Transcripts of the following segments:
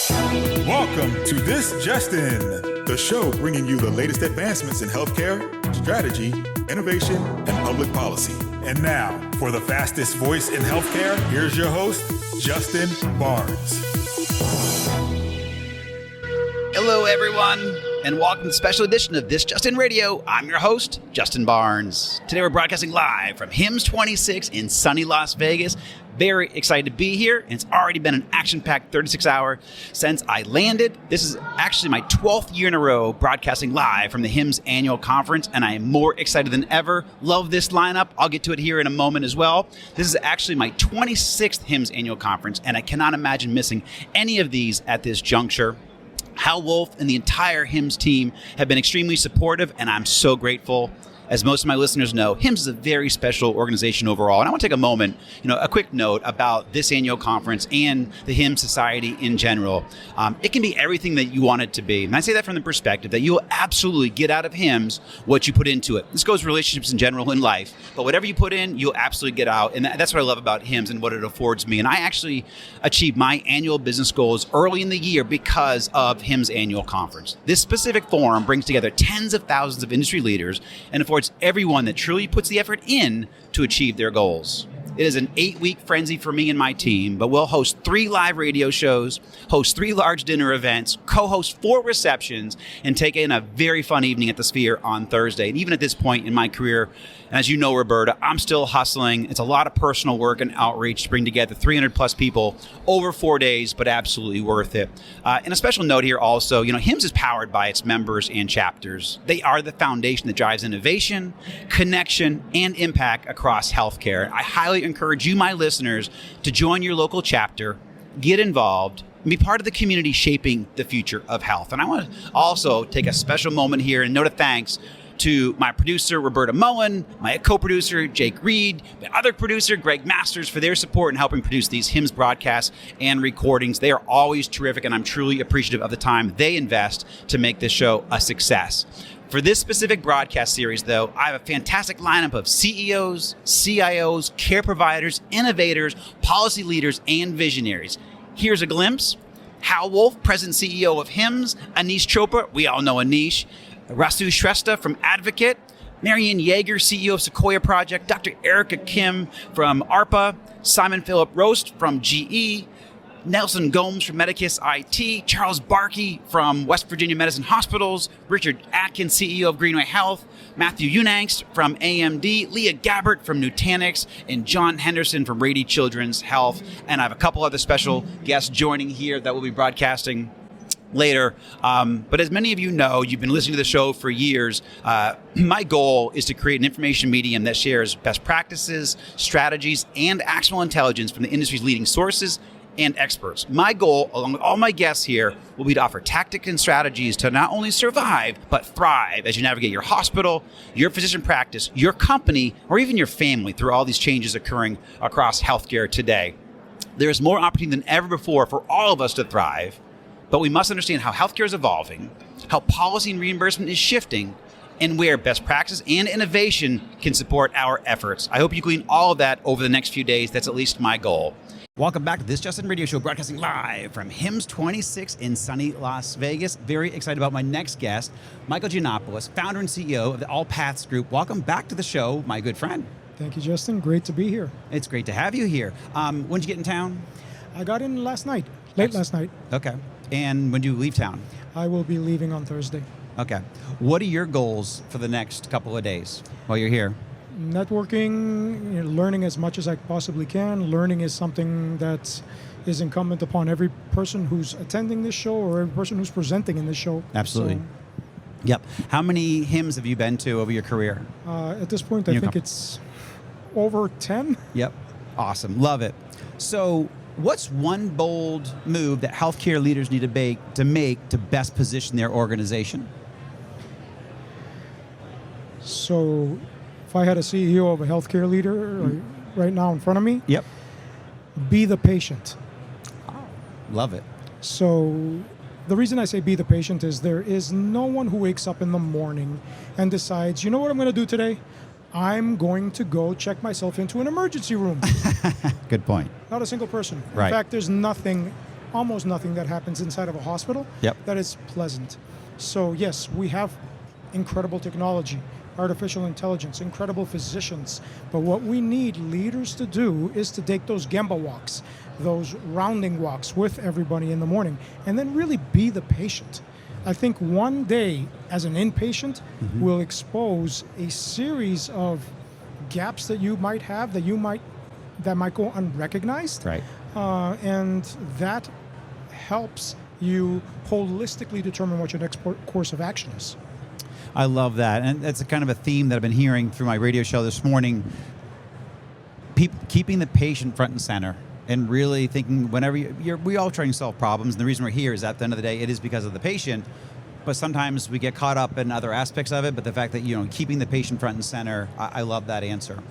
Welcome to This Just In, the show bringing you the latest advancements in healthcare, strategy, innovation, and public policy. And now, for the fastest voice in healthcare, here's your host, Justin Barnes. Hello, everyone, and welcome to the special edition of This Just In Radio. I'm your host, Justin Barnes. Today we're broadcasting live from HIMSS26 in sunny Las Vegas. Very excited to be here, and it's already been an action-packed 36 hours since I landed. This is actually my 12th year in a row broadcasting live from the HIMSS annual conference, and I am more excited than ever. Love this lineup. I'll get to it here in a moment as well. This is actually my 26th HIMSS annual conference, and I cannot imagine missing any of these at this juncture. Hal Wolf and the entire HIMSS team have been extremely supportive, and I'm so grateful. As most of my listeners know, HIMSS is a very special organization overall. And I want to take a moment, a quick note about this annual conference and the HIMSS Society in general. It can be everything that you want it to be. And I say that from the perspective that you'll absolutely get out of HIMSS what you put into it. This goes for relationships in general in life. But whatever you put in, you'll absolutely get out. And that's what I love about HIMSS and what it affords me. And I actually achieved my annual business goals early in the year because of HIMSS annual conference. This specific forum brings together tens of thousands of industry leaders and affords everyone that truly puts the effort in to achieve their goals. It is an 8-week frenzy for me and my team, but we'll host 3 live radio shows, host 3 large dinner events, co-host 4 receptions, and take in a very fun evening at the Sphere on Thursday. And even at this point in my career, and as you know, Roberta, I'm still hustling. It's a lot of personal work and outreach to bring together 300 plus people over 4 days, but absolutely worth it. And a special note here also, HIMSS is powered by its members and chapters. They are the foundation that drives innovation, connection, and impact across healthcare. I highly encourage you, my listeners, to join your local chapter, get involved, and be part of the community shaping the future of health. And I want to also take a special moment here and note a thanks to my producer, Roberta Mullen, my co-producer, Jake Reed, my other producer, Greg Masters, for their support in helping produce these HIMSS broadcasts and recordings. They are always terrific, and I'm truly appreciative of the time they invest to make this show a success. For this specific broadcast series, though, I have a fantastic lineup of CEOs, CIOs, care providers, innovators, policy leaders, and visionaries. Here's a glimpse. Hal Wolf, President and CEO of HIMSS, Anish Chopra, we all know Anish, Rasu Shrestha from Advocate, Marianne Yeager, CEO of Sequoia Project, Dr. Erica Kim from ARPA, Simon Philip Roast from GE, Nelson Gomes from Medicus IT, Charles Barkey from West Virginia Medicine Hospitals, Richard Atkins, CEO of Greenway Health, Matthew Unangst from AMD, Leah Gabbert from Nutanix, and John Henderson from Rady Children's Health. And I have a couple other special guests joining here that will be broadcasting later. But as many of you know, you've been listening to the show for years. My goal is to create an information medium that shares best practices, strategies, and actionable intelligence from the industry's leading sources and experts. My goal, along with all my guests here, will be to offer tactics and strategies to not only survive, but thrive as you navigate your hospital, your physician practice, your company, or even your family through all these changes occurring across healthcare today. There is more opportunity than ever before for all of us to thrive, but we must understand how healthcare is evolving, how policy and reimbursement is shifting, and where best practice and innovation can support our efforts. I hope you glean all of that over the next few days. That's at least my goal. Welcome back to This Just In Radio Show, broadcasting live from HIMSS26 in sunny Las Vegas. Very excited about my next guest, Michael Giannopoulos, founder and CEO of the All Paths Group. Welcome back to the show, my good friend. Thank you, Justin. Great to be here. It's great to have you here. When did you get in town? I got in last night, last night. Okay. And when do you leave town? I will be leaving on Thursday. Okay. What are your goals for the next couple of days while you're here? Networking, learning as much as I possibly can. Learning is something that is incumbent upon every person who's attending this show or every person who's presenting in this show. Absolutely. Yep. How many HIMSS have you been to over your career? At this point, I think it's over 10. Yep. Awesome. Love it. So what's one bold move that healthcare leaders need to make to best position their organization? So if I had a CEO of a healthcare leader right now in front of me, yep, be the patient. Oh, love it. So the reason I say be the patient is there is no one who wakes up in the morning and decides, you know what I'm going to do today? I'm going to go check myself into an emergency room. Good point. Not a single person. Right. In fact, there's nothing almost nothing that happens inside of a hospital that is pleasant. So yes, we have incredible technology, artificial intelligence, incredible physicians. But what we need leaders to do is to take those Gemba walks, those rounding walks with everybody in the morning, and then really be the patient. I think one day, as an inpatient, will expose a series of gaps that you might have, that might go unrecognized. Right. And that helps you holistically determine what your next course of action is. I love that. And that's a kind of a theme that I've been hearing through my radio show this morning. Keeping the patient front and center, and really thinking whenever we all try and solve problems. And the reason we're here is at the end of the day, it is because of the patient. But sometimes we get caught up in other aspects of it. But the fact that, keeping the patient front and center, I love that answer.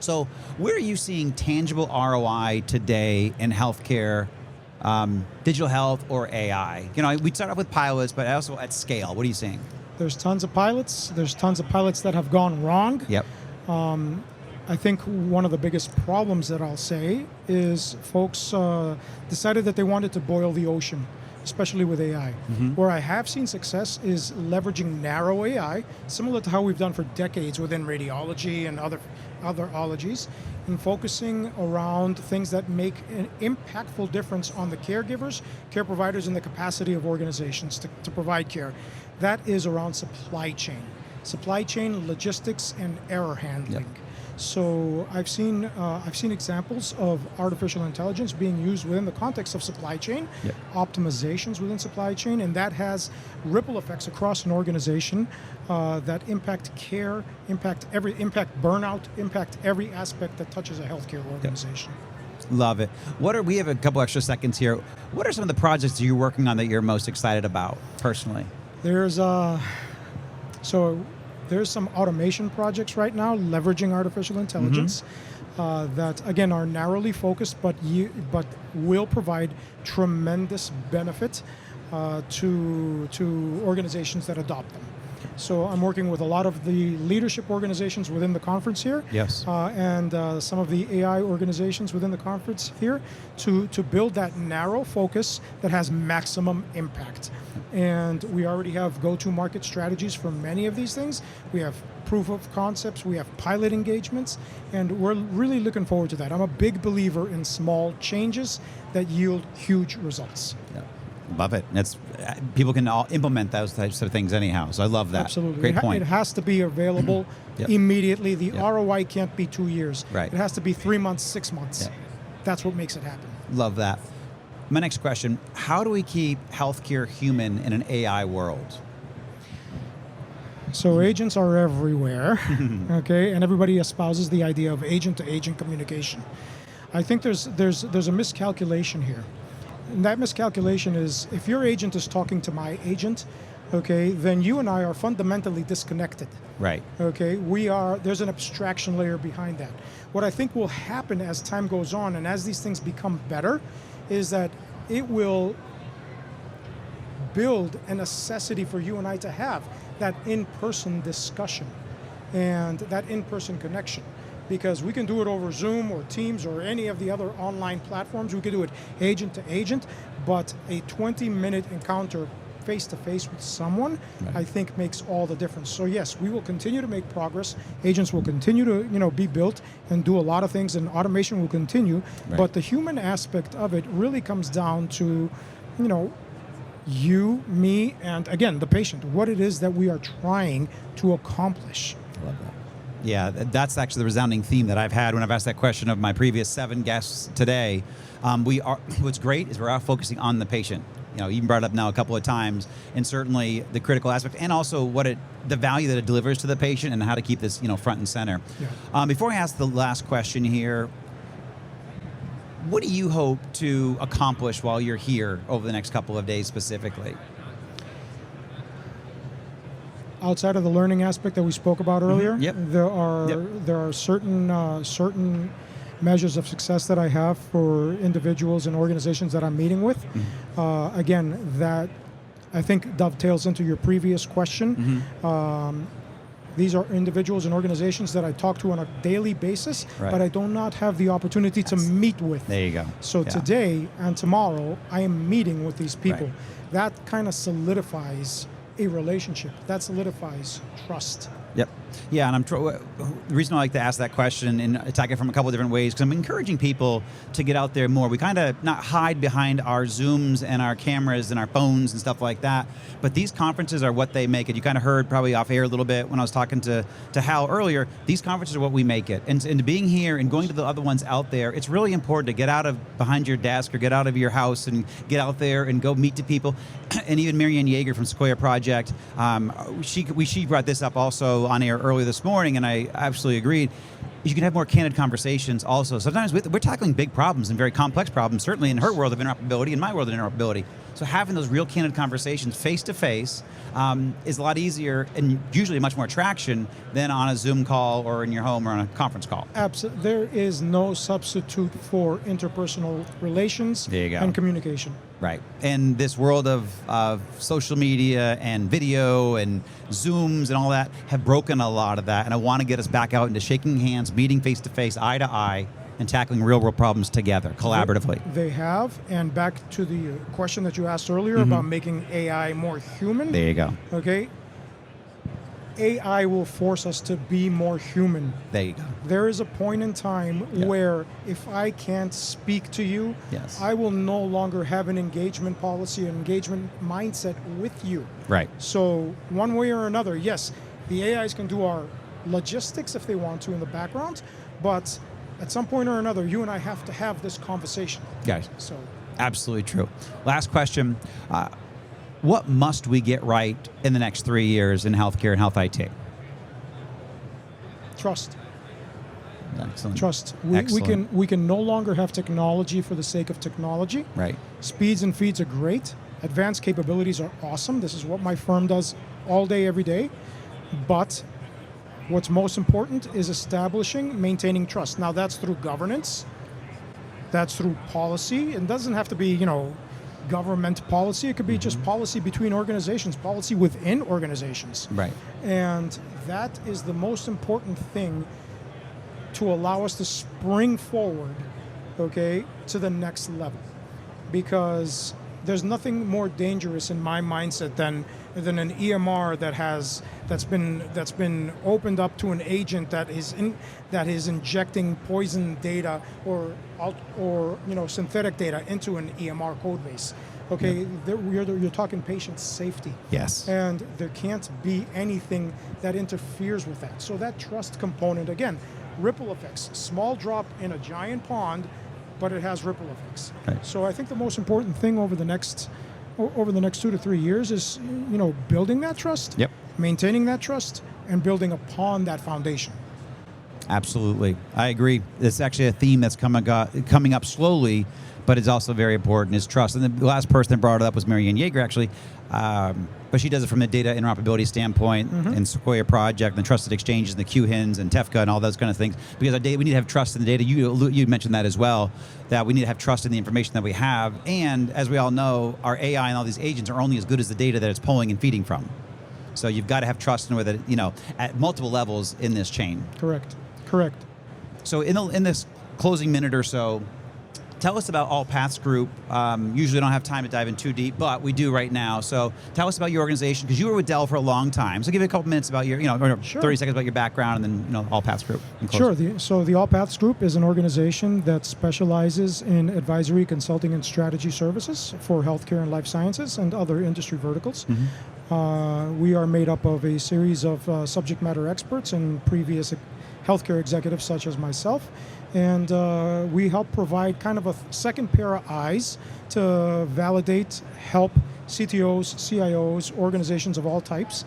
So where are you seeing tangible ROI today in healthcare, digital health, or AI? We start off with pilots, but also at scale. What are you seeing? There's tons of pilots. There's tons of pilots that have gone wrong. Yep. I think one of the biggest problems that I'll say is folks decided that they wanted to boil the ocean, especially with AI. Where I have seen success is leveraging narrow AI, similar to how we've done for decades within radiology and other ologies, and focusing around things that make an impactful difference on the caregivers, care providers, and the capacity of organizations to provide care. That is around supply chain, logistics, and error handling. Yep. So I've seen examples of artificial intelligence being used within the context of supply chain, optimizations within supply chain, and that has ripple effects across an organization that impact care, impact burnout, impact every aspect that touches a healthcare organization. Love it. We have a couple extra seconds here. What are some of the projects you're working on that you're most excited about personally? There's some automation projects right now leveraging artificial intelligence that, again, are narrowly focused, but will provide tremendous benefit to organizations that adopt them. So I'm working with a lot of the leadership organizations within the conference here, and some of the AI organizations within the conference here to build that narrow focus that has maximum impact. And we already have go-to-market strategies for many of these things. We have proof of concepts, we have pilot engagements, and we're really looking forward to that. I'm a big believer in small changes that yield huge results. Yeah. Love it. People can all implement those types of things anyhow. So I love that. Absolutely. Great point. It has to be available immediately. The ROI can't be 2 years. Right. It has to be 3 months, 6 months. Yeah. That's what makes it happen. Love that. My next question, how do we keep healthcare human in an AI world? So agents are everywhere, okay? And everybody espouses the idea of agent-to-agent communication. I think there's a miscalculation here. And that miscalculation is, if your agent is talking to my agent, okay, then you and I are fundamentally disconnected. Right. Okay, there's an abstraction layer behind that. What I think will happen as time goes on and as these things become better is that it will build a necessity for you and I to have that in-person discussion and that in-person connection. Because we can do it over Zoom or Teams or any of the other online platforms. We can do it agent to agent, but a 20-minute encounter face-to-face with someone, I think makes all the difference. So yes, we will continue to make progress. Agents will continue to be built and do a lot of things, and automation will continue. But the human aspect of it really comes down to, you, me, and again, the patient, what it is that we are trying to accomplish. I love that. Yeah, that's actually the resounding theme that I've had when I've asked that question of my previous 7 guests today. What's great is we're all focusing on the patient. You even brought it up now a couple of times, and certainly the critical aspect, and also the value that it delivers to the patient, and how to keep this front and center. Yeah. Before I ask the last question here, what do you hope to accomplish while you're here over the next couple of days specifically? Outside of the learning aspect that we spoke about earlier, there are certain measures of success that I have for individuals and organizations that I'm meeting with. Again, that I think dovetails into your previous question. These are individuals and organizations that I talk to on a daily basis, but I do not have the opportunity to meet with. There you go. So today and tomorrow, I am meeting with these people. Right. That kind of solidifies a relationship. That solidifies trust. Yep. Yeah, and the reason I like to ask that question and attack it from a couple of different ways, because I'm encouraging people to get out there more. We kind of not hide behind our Zooms and our cameras and our phones and stuff like that, but these conferences are what they make it. You kind of heard probably off air a little bit when I was talking to Hal earlier. These conferences are what we make it. And being here and going to the other ones out there, it's really important to get out of behind your desk or get out of your house and get out there and go meet the people. And even Marianne Yeager from Sequoia Project, she brought this up also on air earlier this morning, and I absolutely agreed. You can have more candid conversations also. Sometimes we're tackling big problems and very complex problems, certainly in her world of interoperability and my world of interoperability. So having those real candid conversations face-to-face is a lot easier and usually much more traction than on a Zoom call or in your home or on a conference call. Absolutely. There is no substitute for interpersonal relations and communication. Right. And this world of social media and video and Zooms and all that have broken a lot of that. And I want to get us back out into shaking hands, meeting face-to-face, eye-to-eye, and tackling real-world problems together, collaboratively. They have. And back to the question that you asked earlier about making AI more human. There you go. Okay. AI will force us to be more human. There you go. There is a point in time where if I can't speak to you, I will no longer have an engagement policy, an engagement mindset with you. Right. So one way or another, yes, the AIs can do our logistics if they want to in the background, but at some point or another, you and I have to have this conversation. Guys, so absolutely true. Last question. What must we get right in the next 3 years in healthcare and health IT? Trust. Excellent. Trust. Excellent. We can no longer have technology for the sake of technology. Right. Speeds and feeds are great. Advanced capabilities are awesome. This is what my firm does all day, every day. But what's most important is establishing, maintaining trust. Now that's through governance. That's through policy. It doesn't have to be, government policy. It could be just policy between organizations, policy within organizations. Right. And that is the most important thing to allow us to spring forward, to the next level. Because there's nothing more dangerous in my mindset than an EMR that's been opened up to an agent that is injecting poison data or synthetic data into an EMR code base. You're talking patient safety. Yes. And there can't be anything that interferes with that. So that trust component, again, ripple effects. Small drop in a giant pond, but it has ripple effects. Right. So I think the most important thing over the next 2 to 3 years is building that trust, maintaining that trust, and building upon that foundation. Absolutely, I agree. It's actually a theme that's coming up slowly, but it's also very important, is trust. And the last person that brought it up was Marianne Yeager, actually. But she does it from a data interoperability standpoint, and Sequoia Project, and the trusted exchanges, and the QHINs, and TEFCA, and all those kind of things. Because our data, we need to have trust in the data. You mentioned that as well, that we need to have trust in the information that we have. And as we all know, our AI and all these agents are only as good as the data that it's pulling and feeding from. So you've got to have trust in whether, at multiple levels in this chain. Correct. So in this closing minute or so, tell us about All Paths Group. Usually don't have time to dive in too deep, but we do right now. So tell us about your organization, because you were with Dell for a long time. So give it a couple minutes about your, 30 seconds about your background, and then, All Paths Group. Sure. So the All Paths Group is an organization that specializes in advisory, consulting, and strategy services for healthcare and life sciences and other industry verticals. We are made up of a series of subject matter experts and previous healthcare executives such as myself. And we help provide kind of a second pair of eyes to validate, help CTOs, CIOs, organizations of all types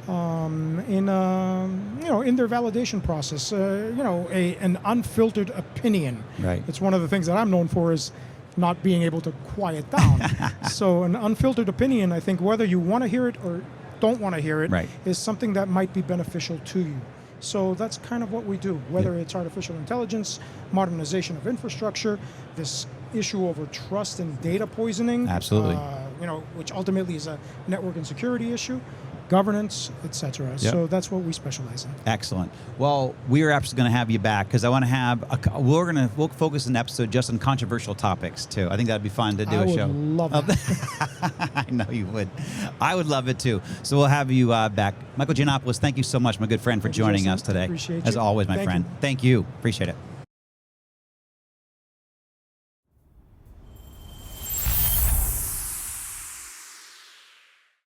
in their validation process. An unfiltered opinion. Right. It's one of the things that I'm known for is not being able to quiet down. So an unfiltered opinion, I think, whether you want to hear it or don't want to hear it, is something that might be beneficial to you. So that's kind of what we do, whether it's artificial intelligence, modernization of infrastructure, this issue over trust and data poisoning, absolutely, which ultimately is a network and security issue, governance, etc. Yep. So that's what we specialize in. Excellent. Well, we are absolutely going to have you back because I want to have we'll focus an episode just on controversial topics too. I think that'd be fun to do a show. I would love that. I know you would. I would love it too. So we'll have you back. Michael Giannopoulos, thank you so much, my good friend, for joining us today. Appreciate As you. always, my Thank friend. you. Thank you. Appreciate it.